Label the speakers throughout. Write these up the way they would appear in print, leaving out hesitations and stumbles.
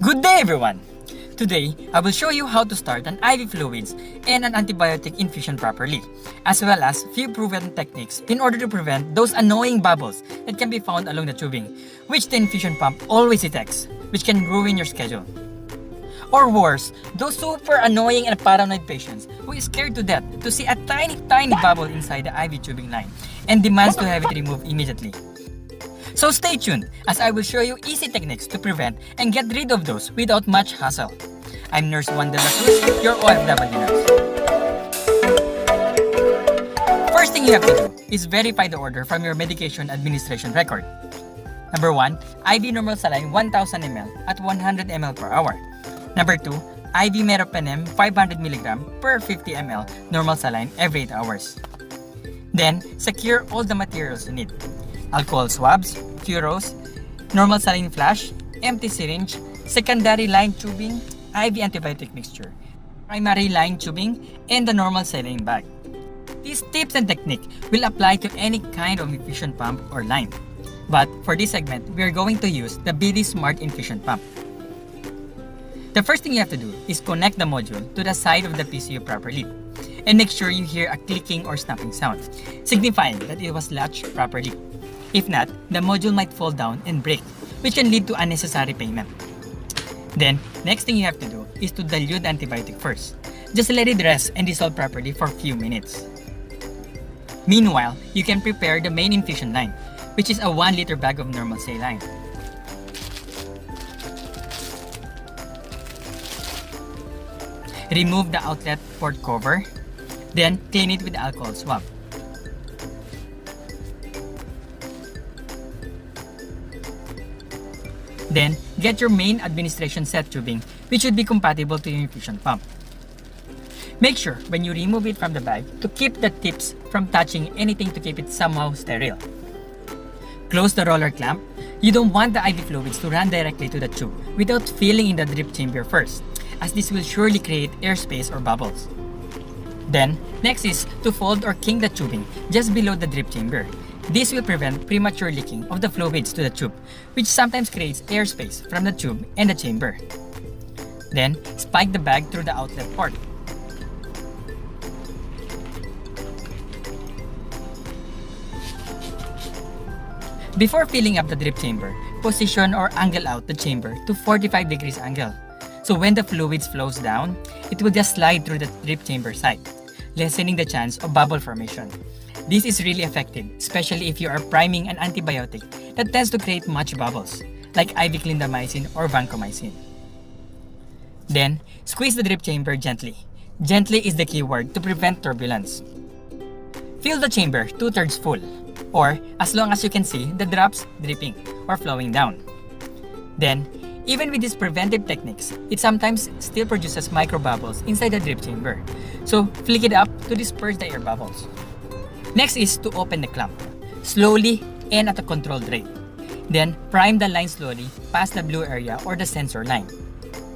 Speaker 1: Good day everyone! Today, I will show you how to start an IV fluids and an antibiotic infusion properly, as well as few proven techniques in order to prevent those annoying bubbles that can be found along the tubing, which the infusion pump always detects, which can ruin your schedule. Or worse, those super annoying and paranoid patients who is scared to death to see a tiny bubble inside the IV tubing line and demands to have it removed immediately. So stay tuned as I will show you easy techniques to prevent and get rid of those without much hassle. I'm Nurse Juan, your OFW nurse. First thing you have to do is verify the order from your medication administration record. Number 1, IV normal saline 1000 ml at 100 ml per hour. Number 2, IV meropenem 500 mg per 50 ml normal saline every 8 hours. Then, secure all the materials you need. Alcohol swabs, Curos, normal saline flash, empty syringe, secondary line tubing, IV antibiotic mixture, primary line tubing, and the normal saline bag. These tips and technique will apply to any kind of infusion pump or line. But for this segment, we are going to use the BD Smart Infusion Pump. The first thing you have to do is connect the module to the side of the PCU properly and make sure you hear a clicking or snapping sound, signifying that it was latched properly. If not, the module might fall down and break, which can lead to unnecessary payment. Then, next thing you have to do is to dilute the antibiotic first. Just let it rest and dissolve properly for a few minutes. Meanwhile, you can prepare the main infusion line, which is a 1 liter bag of normal saline. Remove the outlet port cover, then clean it with the alcohol swab. Then, get your main administration set tubing, which should be compatible to your infusion pump. Make sure when you remove it from the bag to keep the tips from touching anything to keep it somehow sterile. Close the roller clamp. You don't want the IV fluids to run directly to the tube without filling in the drip chamber first, as this will surely create airspace or bubbles. Then, next is to fold or kink the tubing just below the drip chamber. This will prevent premature leaking of the fluids to the tube, which sometimes creates airspace from the tube and the chamber. Then, spike the bag through the outlet port. Before filling up the drip chamber, position or angle out the chamber to 45 degrees angle. So when the fluids flows down, it will just slide through the drip chamber side, lessening the chance of bubble formation. This is really effective, especially if you are priming an antibiotic that tends to create much bubbles, like IV clindamycin or vancomycin. Then, squeeze the drip chamber gently. Gently is the key word to prevent turbulence. Fill the chamber 2/3 full, or as long as you can see the drops dripping or flowing down. Then, even with these preventive techniques, it sometimes still produces microbubbles inside the drip chamber. So, flick it up to disperse the air bubbles. Next is to open the clamp, slowly and at a controlled rate. Then, prime the line slowly past the blue area or the sensor line.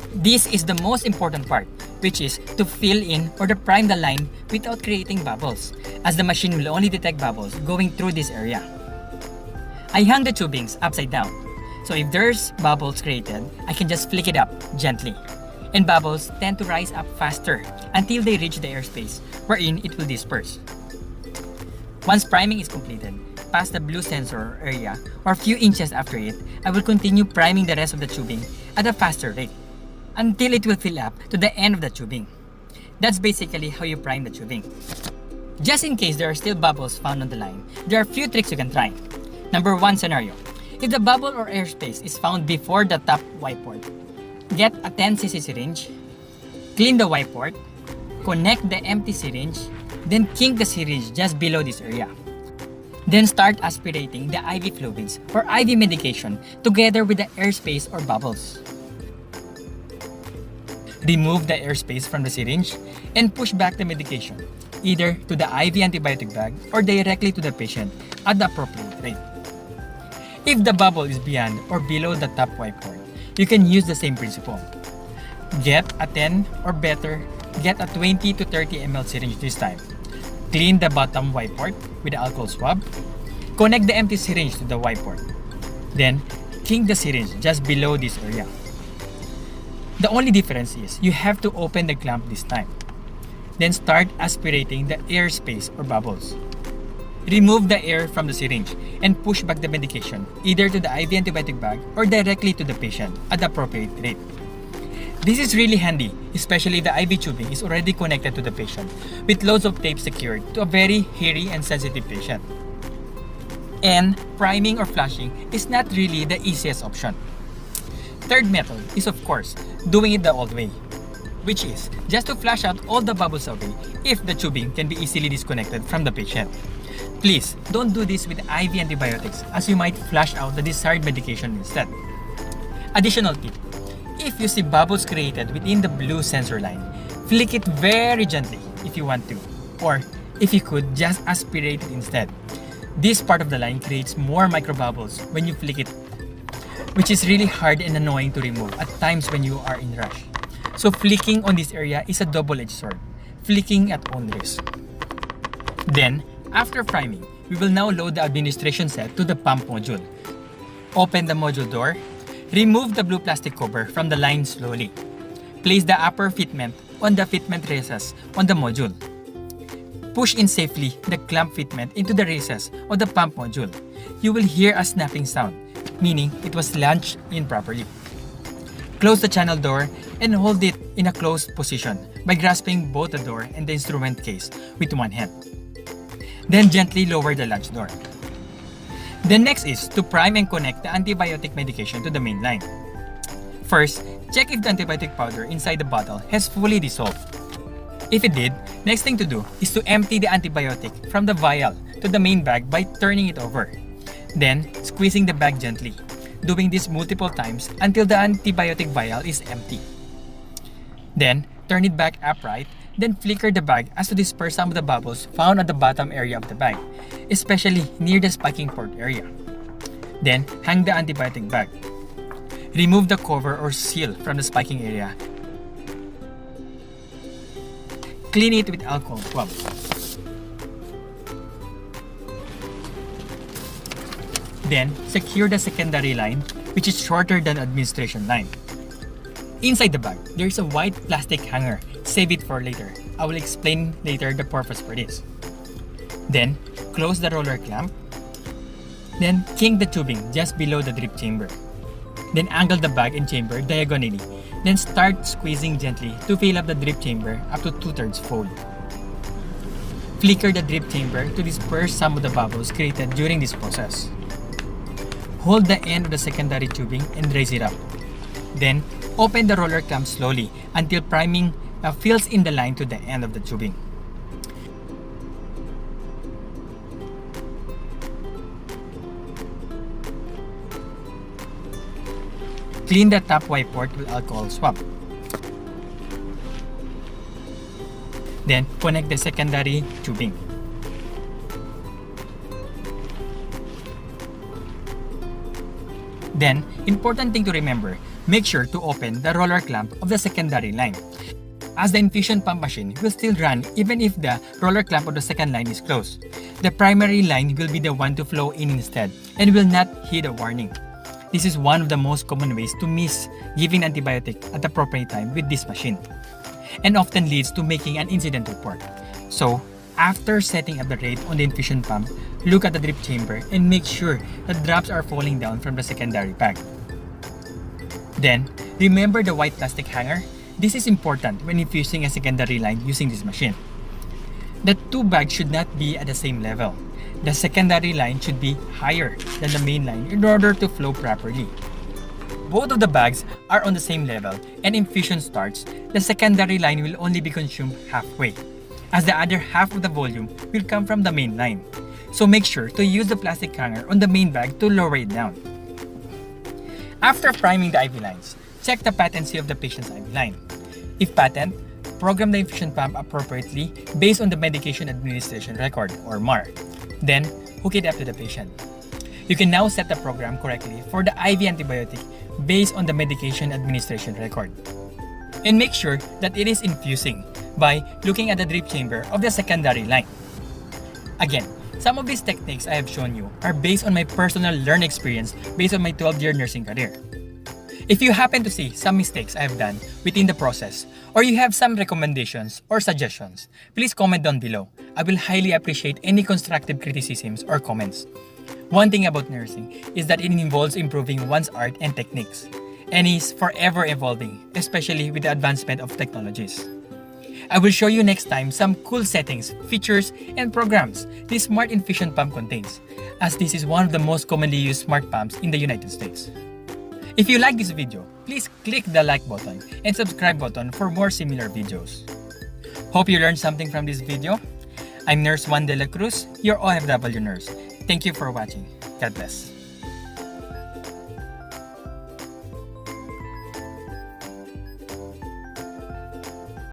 Speaker 1: This is the most important part, which is to fill in or to prime the line without creating bubbles, as the machine will only detect bubbles going through this area. I hung the tubings upside down, so if there's bubbles created, I can just flick it up gently. And bubbles tend to rise up faster until they reach the airspace, wherein it will disperse. Once priming is completed, past the blue sensor area or a few inches after it, I will continue priming the rest of the tubing at a faster rate until it will fill up to the end of the tubing. That's basically how you prime the tubing. Just in case there are still bubbles found on the line, there are a few tricks you can try. Number 1 scenario. If the bubble or airspace is found before the top Y port, get a 10cc syringe, clean the Y port, connect the empty syringe, then kink the syringe just below this area. Then start aspirating the IV fluids or IV medication together with the airspace or bubbles. Remove the airspace from the syringe and push back the medication, either to the IV antibiotic bag or directly to the patient at the appropriate rate. If the bubble is beyond or below the top Y port, you can use the same principle. Get a 10 or better, get a 20 to 30 ml syringe this time. Clean the bottom Y port with the alcohol swab. Connect the empty syringe to the Y port. Then, kink the syringe just below this area. The only difference is you have to open the clamp this time. Then start aspirating the air space or bubbles. Remove the air from the syringe and push back the medication either to the IV antibiotic bag or directly to the patient at the appropriate rate. This is really handy, especially if the IV tubing is already connected to the patient with loads of tape secured to a very hairy and sensitive patient. And priming or flushing is not really the easiest option. Third method is of course doing it the old way, which is just to flush out all the bubbles away if the tubing can be easily disconnected from the patient. Please don't do this with IV antibiotics as you might flush out the desired medication instead. Additional tip: if you see bubbles created within the blue sensor line, flick it very gently if you want to, or if you could, just aspirate it instead. This part of the line creates more microbubbles when you flick it, which is really hard and annoying to remove at times when you are in rush. So flicking on this area is a double-edged sword, flicking at own risk. Then, after priming, we will now load the administration set to the pump module. Open the module door. Remove the blue plastic cover from the line slowly. Place the upper fitment on the fitment recess on the module. Push in safely the clamp fitment into the recess of the pump module. You will hear a snapping sound, meaning it was launched in properly. Close the channel door and hold it in a closed position by grasping both the door and the instrument case with one hand. Then gently lower the latch door. The next is to prime and connect the antibiotic medication to the main line. First, check if the antibiotic powder inside the bottle has fully dissolved. If it did, next thing to do is to empty the antibiotic from the vial to the main bag by turning it over. Then, squeezing the bag gently, doing this multiple times until the antibiotic vial is empty. Then, turn it back upright, then flicker the bag as to disperse some of the bubbles found at the bottom area of the bag, especially near the spiking port area. Then, hang the antibiotic bag. Remove the cover or seal from the spiking area. Clean it with alcohol swab. Then, secure the secondary line, which is shorter than administration line. Inside the bag, there is a white plastic hanger. Save it for later. I will explain later the purpose for this. Then, close the roller clamp. Then, kink the tubing just below the drip chamber. Then, angle the bag and chamber diagonally. Then, start squeezing gently to fill up the drip chamber up to 2/3 full. Flicker the drip chamber to disperse some of the bubbles created during this process. Hold the end of the secondary tubing and raise it up. Then, open the roller clamp slowly until priming fills in the line to the end of the tubing. Clean the top Y port with alcohol swab. Then, connect the secondary tubing. Then, important thing to remember, make sure to open the roller clamp of the secondary line, as the infusion pump machine will still run even if the roller clamp of the second line is closed. The primary line will be the one to flow in instead and will not heed a warning. This is one of the most common ways to miss giving antibiotic at the appropriate time with this machine, and often leads to making an incident report. So, after setting up the rate on the infusion pump, look at the drip chamber and make sure that drops are falling down from the secondary bag. Then, remember the white plastic hanger? This is important when infusing a secondary line using this machine. The two bags should not be at the same level. The secondary line should be higher than the main line in order to flow properly. Both of the bags are on the same level and infusion starts, the secondary line will only be consumed halfway, as the other half of the volume will come from the main line. So make sure to use the plastic hanger on the main bag to lower it down. After priming the IV lines, check the patency of the patient's IV line. If patent, program the infusion pump appropriately based on the medication administration record or MAR. Then, hook it up to the patient. You can now set the program correctly for the IV antibiotic based on the medication administration record. And make sure that it is infusing by looking at the drip chamber of the secondary line. Again, some of these techniques I have shown you are based on my personal learned experience based on my 12-year nursing career. If you happen to see some mistakes I've done within the process, or you have some recommendations or suggestions, please comment down below. I will highly appreciate any constructive criticisms or comments. One thing about nursing is that it involves improving one's art and techniques, and is forever evolving, especially with the advancement of technologies. I will show you next time some cool settings, features, and programs this smart infusion pump contains, as this is one of the most commonly used smart pumps in the United States. If you like this video, please click the like button and subscribe button for more similar videos. Hope you learned something from this video. I'm Nurse Juan de la Cruz, your OFW nurse. Thank you for watching. God bless.